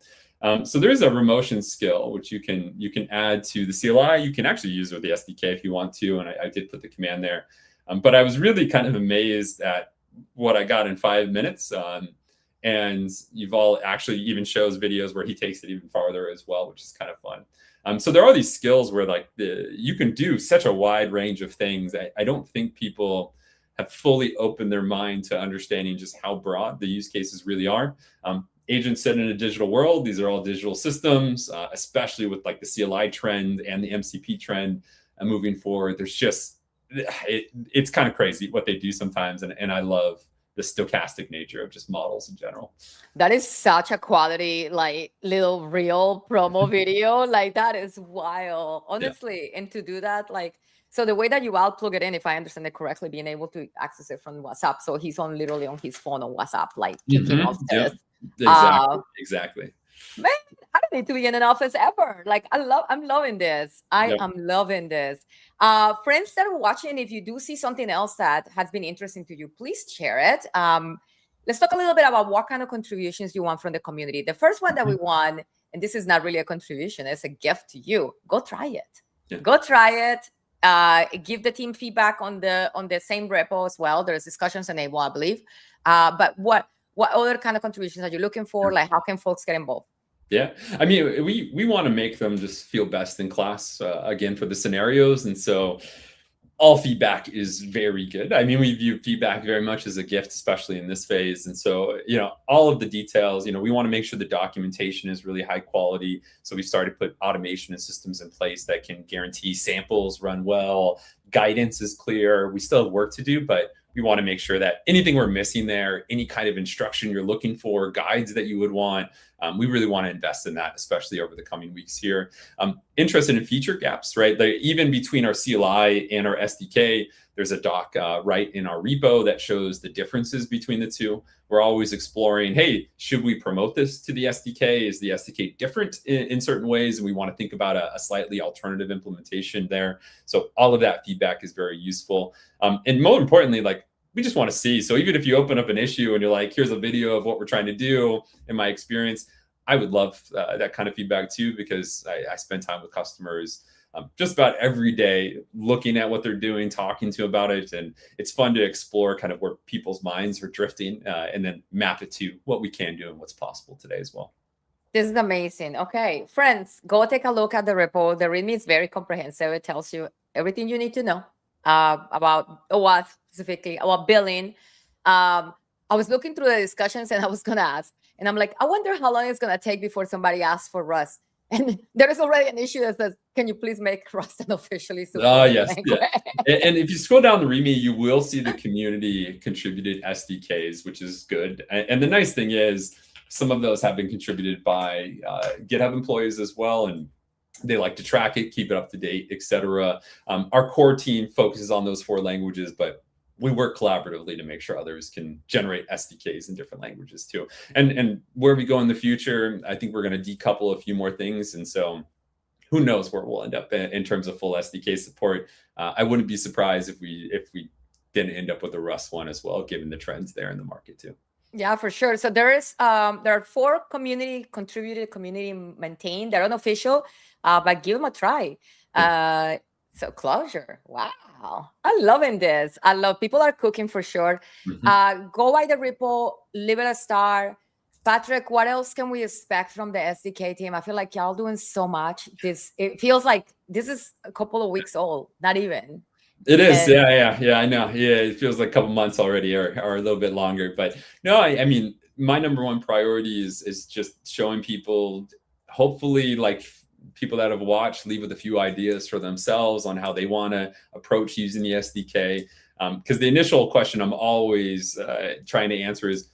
So there's a Remotion skill, which you can add to the CLI. You can actually use it with the SDK if you want to, and I did put the command there. But I was really kind of amazed at what I got in 5 minutes. And Yuval actually even shows videos where he takes it even farther as well, which is kind of fun. So there are these skills where like you can do such a wide range of things. I don't think people have fully opened their mind to understanding just how broad the use cases really are. Agents sit in a digital world. These are all digital systems, especially with like the CLI trend and the MCP trend moving forward. There's just, it's kind of crazy what they do sometimes. And I love the stochastic nature of just models in general. That is such a quality, like little real promo video. Like that is wild, honestly. Yeah. And to do that, like, so the way that you all plug it in, if I understand it correctly, being able to access it from WhatsApp. So he's literally on his phone on WhatsApp, like kicking off this. Exactly. Man, I don't need to be in an office ever. Like I'm loving this. I'm loving this. Friends that are watching, if you do see something else that has been interesting to you, please share it. Let's talk a little bit about what kind of contributions you want from the community. The first one that we want, and this is not really a contribution, it's a gift to you. Go try it. Yeah. Go try it. Give the team feedback on the same repo as well. There's discussions enabled, I believe. But what other kind of contributions are you looking for? Like, how can folks get involved? Yeah, I mean, we want to make them just feel best in class, again, for the scenarios. And so all feedback is very good. I mean, we view feedback very much as a gift, especially in this phase. And so, all of the details, we want to make sure the documentation is really high quality. So we started to put automation and systems in place that can guarantee samples run well, guidance is clear. We still have work to do, but we want to make sure that anything we're missing there, any kind of instruction you're looking for, guides that you would want, we really want to invest in that, especially over the coming weeks here. Interested in feature gaps, right? Even between our CLI and our SDK, there's a doc right in our repo that shows the differences between the two. We're always exploring, hey, should we promote this to the SDK? Is the SDK different in certain ways? And we want to think about a slightly alternative implementation there. So all of that feedback is very useful. And more importantly, like, we just want to see. So even if you open up an issue and you're like, here's a video of what we're trying to do in my experience, I would love that kind of feedback too, because I spend time with customers just about every day, looking at what they're doing, talking to about it. And it's fun to explore kind of where people's minds are drifting and then map it to what we can do and what's possible today as well. This is amazing. Okay, friends, go take a look at the repo. The README is very comprehensive. It tells you everything you need to know about OAuth, specifically about billing. I was looking through the discussions and I was going to ask, and I'm like, I wonder how long it's going to take before somebody asks for Rust. And there is already an issue that says, can you please make Rust an officially supported yes. language? Yeah. And if you scroll down the README, you will see the community contributed SDKs, which is good. And the nice thing is some of those have been contributed by GitHub employees as well. And they like to track it, keep it up to date, etc. Our core team focuses on those 4 languages, but we work collaboratively to make sure others can generate SDKs in different languages too. And where we go in the future, I think we're going to decouple a few more things. And so who knows where we'll end up in terms of full SDK support. I wouldn't be surprised if we didn't end up with a Rust one as well, given the trends there in the market too. Yeah, for sure. So there are 4 community contributed, community maintained. They're unofficial, but give them a try. So Clojure, wow, I'm loving this. I love people are cooking for sure. Go by the repo, leave it a star. Patrick, what else can we expect from the SDK team? I feel like y'all doing so much. It feels like this is a couple of weeks old, not even. It is, yeah, I know. Yeah, it feels like a couple months already, or a little bit longer. But no, I mean, my number one priority is just showing people, hopefully, like people that have watched, leave with a few ideas for themselves on how they want to approach using the SDK. Because the initial question I'm always trying to answer is,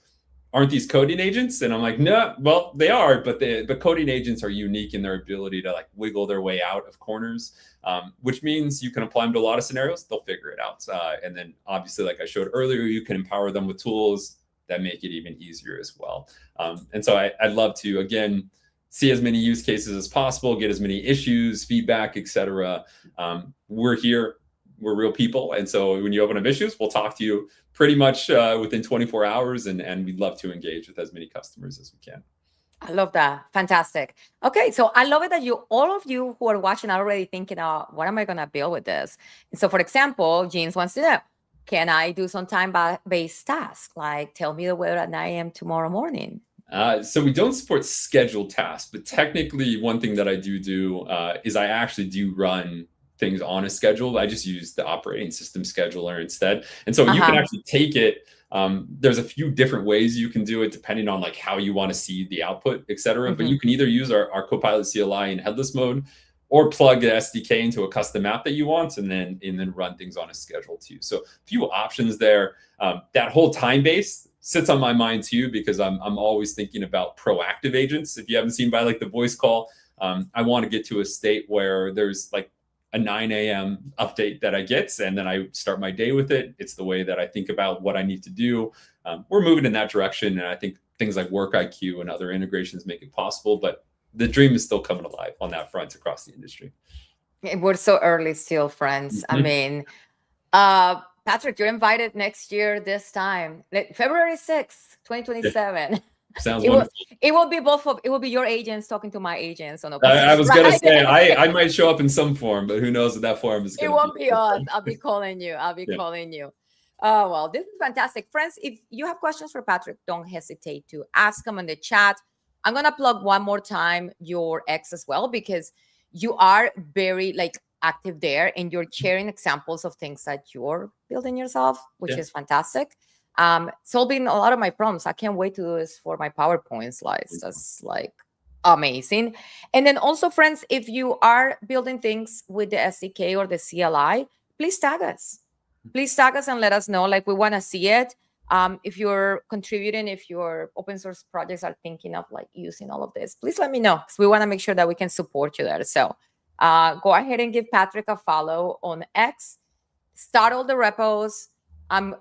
aren't these coding agents? And I'm like, no, well, they are, but coding agents are unique in their ability to like wiggle their way out of corners, which means you can apply them to a lot of scenarios. They'll figure it out. And then obviously, like I showed earlier, you can empower them with tools that make it even easier as well. And so I'd love to, again, see as many use cases as possible, get as many issues, feedback, etc. We're here. We're real people. And so when you open up issues, we'll talk to you pretty much within 24 hours. And we'd love to engage with as many customers as we can. I love that. Fantastic. Okay, so I love it that all of you who are watching are already thinking, what am I going to build with this? And so, for example, Jeans wants to know, can I do some time-based tasks? Like tell me the weather at 9 a.m. tomorrow morning. So we don't support scheduled tasks, but technically one thing that I do is I actually do run things on a schedule. I just use the operating system scheduler instead. And so you can actually take it. There's a few different ways you can do it depending on like how you want to see the output, et cetera. But you can either use our Copilot CLI in headless mode or plug the SDK into a custom app that you want and then run things on a schedule too. So a few options there. That whole time base sits on my mind too, because I'm always thinking about proactive agents. If you haven't seen by like the voice call, I want to get to a state where there's like a 9 a.m. update that I get, and then I start my day with it. It's the way that I think about what I need to do. We're moving in that direction, and I think things like Work IQ and other integrations make it possible, but the dream is still coming alive on that front across the industry. We're so early still, friends. I mean, Patrick, you're invited next year this time, February 6th, 2027. Sounds wonderful. It will be it will be your agents talking to my agents on I was going to say, I might show up in some form, but who knows what that form is going to be. It won't be us. I'll be calling you. Calling you. Oh, well, this is fantastic. Friends, if you have questions for Patrick, don't hesitate to ask them in the chat. I'm going to plug one more time your X as well, because you are very active there and you're sharing examples of things that you're building yourself, which is fantastic. Solving a lot of my problems. I can't wait to do this for my PowerPoint slides. That's amazing. And then also, friends, if you are building things with the SDK or the CLI, please tag us. Please tag us and let us know. We want to see it. If you're contributing, if your open source projects are thinking of using all of this, please let me know, because we want to make sure that we can support you there. So go ahead and give Patrick a follow on X. Start all the repos. I'm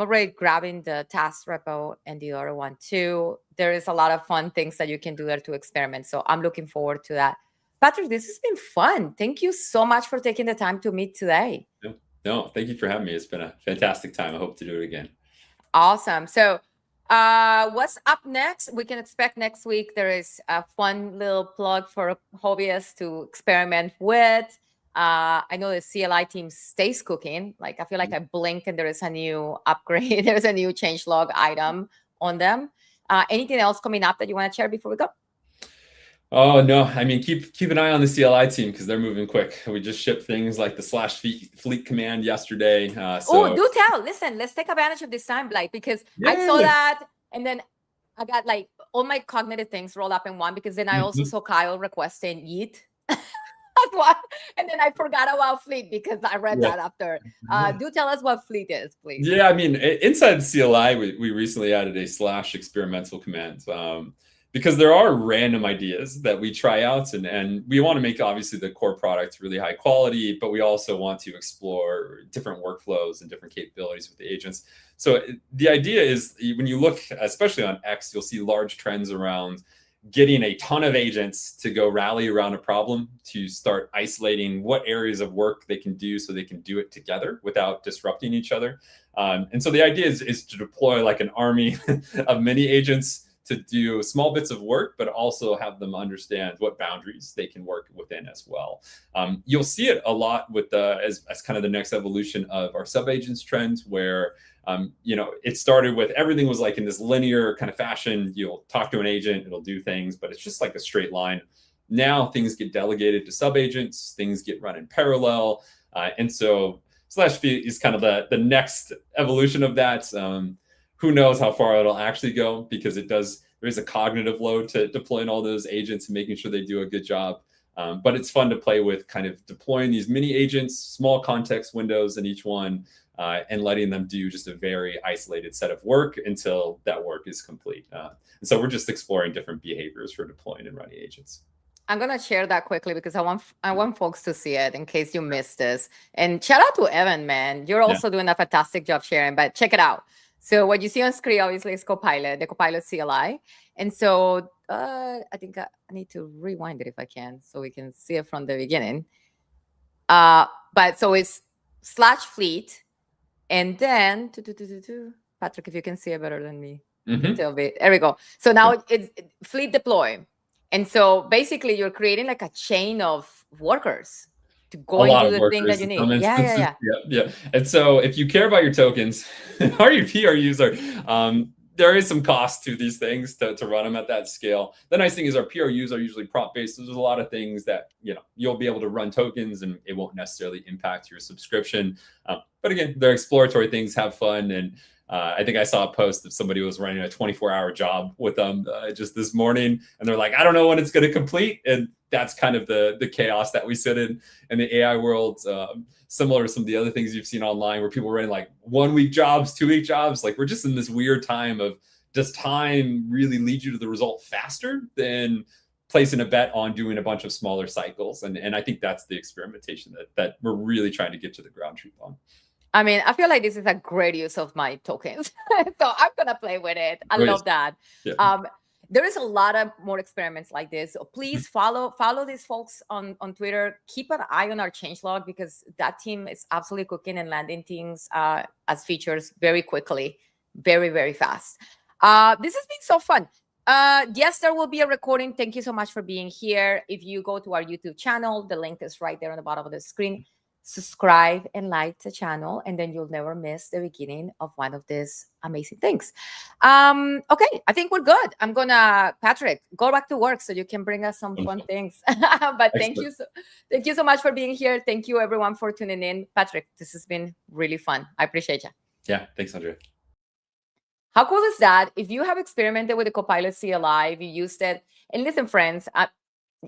already grabbing the task repo and the other one too. There is a lot of fun things that you can do there to experiment. So I'm looking forward to that. Patrick, this has been fun. Thank you so much for taking the time to meet today. No, thank you for having me. It's been a fantastic time. I hope to do it again. Awesome. So what's up next? We can expect next week there is a fun little plug for hobbyists to experiment with. I know the CLI team stays cooking. I feel like I blink and there is a new upgrade. There's a new changelog item on them. Anything else coming up that you want to share before we go? Oh, no. I mean, keep an eye on the CLI team because they're moving quick. We just shipped things like the /fleet command yesterday. Oh, do tell. Listen, let's take advantage of this time, because I saw that and then I got all my cognitive things rolled up in one, because then I also saw Kyle requesting Yeet. And then I forgot about Fleet because I read that after. Do tell us what Fleet is, please. Yeah, I mean, inside the CLI, we recently added a /experimental command because there are random ideas that we try out, and we want to make obviously the core product really high quality, but we also want to explore different workflows and different capabilities with the agents. So the idea is when you look, especially on X, you'll see large trends around getting a ton of agents to go rally around a problem to start isolating what areas of work they can do so they can do it together without disrupting each other. And so the idea is to deploy an army of mini agents to do small bits of work, but also have them understand what boundaries they can work within as well. You'll see it a lot with as kind of the next evolution of our sub-agents trend, where it started with everything was in this linear kind of fashion. You'll talk to an agent, it'll do things, but it's just a straight line. Now things get delegated to sub-agents, things get run in parallel. And so /fleet is kind of the next evolution of that. Who knows how far it'll actually go, because there is a cognitive load to deploying all those agents and making sure they do a good job. But it's fun to play with kind of deploying these mini agents, small context windows in each one, and letting them do just a very isolated set of work until that work is complete. And so we're just exploring different behaviors for deploying and running agents. I'm going to share that quickly because I want folks to see it in case you missed this. And shout out to Evan, man. You're also doing a fantastic job sharing, but check it out. So what you see on screen, obviously, is Copilot, the Copilot CLI. And so I think I need to rewind it if I can, so we can see it from the beginning. But so it's /fleet, and then Patrick, if you can see it better than me, tell me. There we go. So now it's fleet deploy, and so basically you're creating like a chain of workers to go and do the thing that you need. Yeah. And so if you care about your tokens, or your PRUs are, there is some cost to these things to run them at that scale. The nice thing is our PRUs are usually prompt based. So there's a lot of things that you'll be able to run tokens, and it won't necessarily impact your subscription. But again, they're exploratory things. Have fun. And I think I saw a post that somebody was running a 24-hour job with them just this morning, and they're like, I don't know when it's going to complete. And that's kind of the chaos that we sit in the AI world. Similar to some of the other things you've seen online where people are running like 1-week jobs, 2-week jobs. Like we're just in this weird time of, does time really lead you to the result faster than placing a bet on doing a bunch of smaller cycles? And I think that's the experimentation that we're really trying to get to the ground truth on. I mean, I feel like this is a great use of my tokens. So I'm going to play with it. I love that. Yeah. There is a lot of more experiments like this. So please follow these folks on Twitter. Keep an eye on our changelog, because that team is absolutely cooking and landing things as features very quickly, very, very fast. This has been so fun. Yes, there will be a recording. Thank you so much for being here. If you go to our YouTube channel, the link is right there on the bottom of the screen. Subscribe and like the channel, and then you'll never miss the beginning of one of these amazing things. Okay, I think we're good. I'm gonna, Patrick, go back to work so you can bring us some fun things. But thank you so much for being here. Thank you everyone for tuning in. Patrick, this has been really fun. I appreciate you. Yeah, thanks, Andrea. How cool is that? If you have experimented with the Copilot CLI, if you used it, and listen, friends,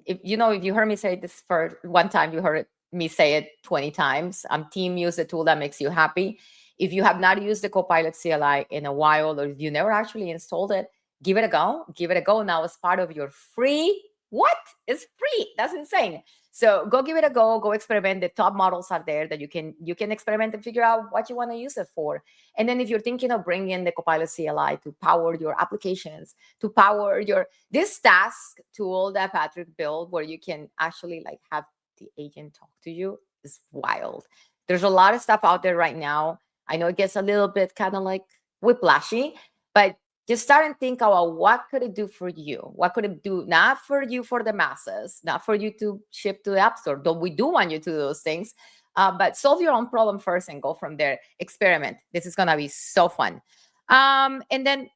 if you heard me say this for one time, you heard me say it 20 times. Team, use the tool that makes you happy. If you have not used the Copilot CLI in a while, or if you never actually installed it, give it a go. Give it a go now as part of your free. What? It's free. That's insane. So go give it a go. Go experiment. The top models are there that you can experiment and figure out what you want to use it for. And then if you're thinking of bringing the Copilot CLI to power your applications, to power this task tool that Patrick built, where you can actually like have the agent talk to you, is wild. There's a lot of stuff out there right now. I know it gets a little bit kind of like whiplashy, but just start and think about what could it do for you? What could it do? Not for you, for the masses, not for you to ship to the App Store. Though we do want you to do those things, but solve your own problem first and go from there. Experiment. This is gonna be so fun. And then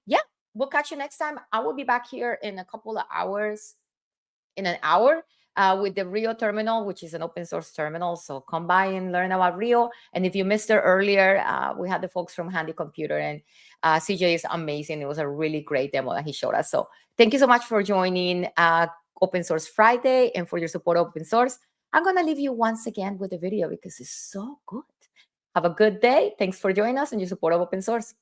we'll catch you next time. I will be back here in a couple of hours, in an hour. With the Rio terminal, which is an open source terminal. So come by and learn about Rio. And if you missed it earlier, we had the folks from Handy Computer, and CJ is amazing. It was a really great demo that he showed us. So thank you so much for joining Open Source Friday and for your support of open source. I'm going to leave you once again with the video because it's so good. Have a good day. Thanks for joining us and your support of open source.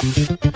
Thank you.